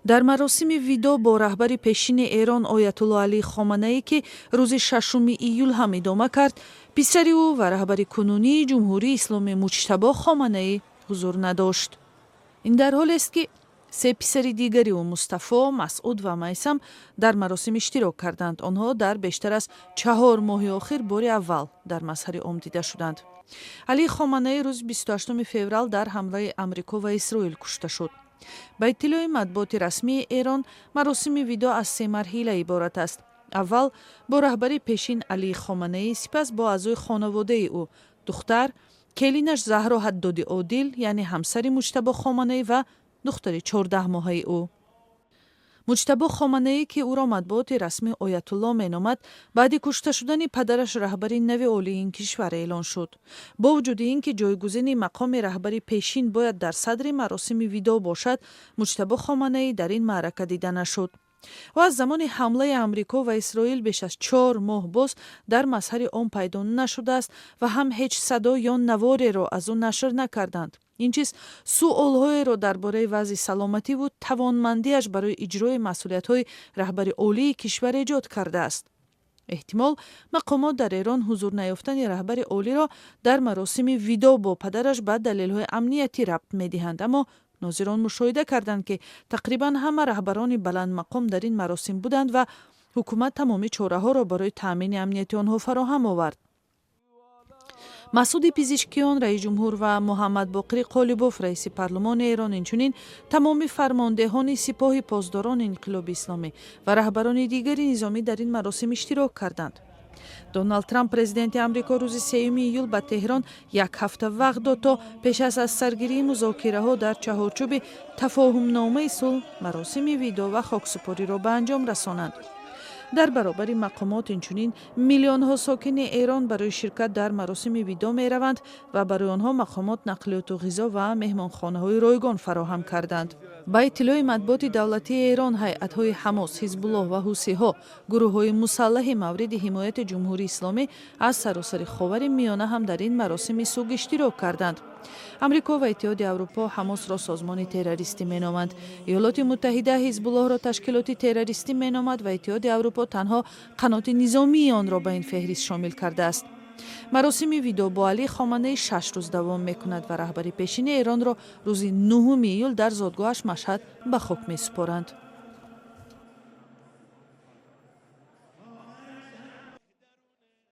дар маросими видо бо раҳбари пешини Эрон Оятулло Алӣ Хоманаӣ ки рӯзи 6 июл ҳам идома кард, писари ӯ ва раҳбари кунунии Ҷумҳурии Исломӣ Муҷтабо Хоманаӣ ҳузур надошт. ин дар ҳолест ки се писари дигари ӯ Мустафо, Масъуд ва Майсам дар маросим иштирок карданд. онҳо дар бештар аз 4 моҳи охир бори аввал дар мазҳари ом дида шуданд. Алӣ Хоманаӣ рӯзи 28 феврал дар ҳамроҳи Амрико ва Исроил кушта шуд. ба иттилои матбуоти расмии Эрон, маросими видо аз 3 марҳила иборат аст. аввал бо раҳбари пешин Алӣ Хоманаӣ, сипас бо аъзои хонаводаи ӯ, духтар, келинаш Заҳро Ҳаддоди Одил, яъне ҳамсари Муҷтабо Хоманаӣ ва духтари 14 моҳаи ӯ. Муҷтабо Хоманаӣ, ки ӯро матбуоти расмӣ Оятулло меномад, баъди кушта шудани падараш раҳбари нави олии ин кишвар эълон шуд. бо вуҷуди ин ки ҷойгузини мақоми раҳбари пешин бояд дар садри маросими видо бошад, Муҷтабо Хоманаӣ дар ин маърака дида нашуд. ва аз замони ҳамлаи Амрико ва Исроил беш аз 4 моҳ боз дар мазҳари он пайдо нашудааст ва ҳам ҳеҷ садо ё навореро аз ӯ нашр накарданд. инчиз суолҳоеро дар бораи вазъи саломативу тавонмандиаш барои иҷрои масъулиятҳои раҳбари олии кишвар эҷод кардааст. эҳтимол мақомот дар Эрон ҳузур наёфтани раҳбари олиро дар маросими видо бо падараш ба далелҳои амниятӣ рабт медиҳанд, аммо нозирон мушоҳида карданд, ки тақрибан ҳама раҳбарони баландмақом дар ин маросим буданд ва ҳукумат тамоми чораҳоро барои таъмини амнияти онҳо фароҳам овард. Масъуди Пизишкиён, раиси ҷумҳур, ва Муҳаммад Боқирӣ Қолибов, раиси парлумони Эрон, инчунин тамоми фармондеҳони сипоҳи поздорони инқилоби исломӣ ва раҳбарони дигари низомӣ дар ин маросим иштирок карданд. Доналд Трамп, президенти Амрико, рӯзи 3 июл ба Теҳрон 1 ҳафта вақт дод то пеш аз саргирии музокираҳо дар чаҳорчӯби тафоҳумномаи сулҳ маросими видо ва хоксупориро ба анҷом расонанд. дар баробари мақомот инчунин миллионҳо сокини Эрон барои ширкат дар маросими видо мераванд ва барои онҳо мақомот нақлиёту ғизо ва меҳмонхонаҳои ройгон фароҳам карданд. ба иттилои матбуоти давлатии Эрон, ҳайъатҳои Ҳамос, Ҳизбуллоҳ ва Ҳусиҳо, гурӯҳҳои мусаллаҳи мавриди ҳимояти ҷумҳурии исломӣ аз саросари Ховари Миёна ҳам дар ин маросими суг иштирок карданд. амрико ва иттиҳоди Аврупо Ҳамосро созмони террористӣ меноманд. иёлоти муттаҳида Ҳизбуллоҳро ташкилоти террористӣ меномад ва иттиҳоди Аврупо танҳо қаноти низомии онро ба ин феҳрист шомил кардааст. маросими видо бо Алӣ Хоманаӣ 6 рӯз давом мекунад ва раҳбари пешини Эронро рӯзи 9 июл дар зодгоҳаш Машҳад ба хок месупоранд.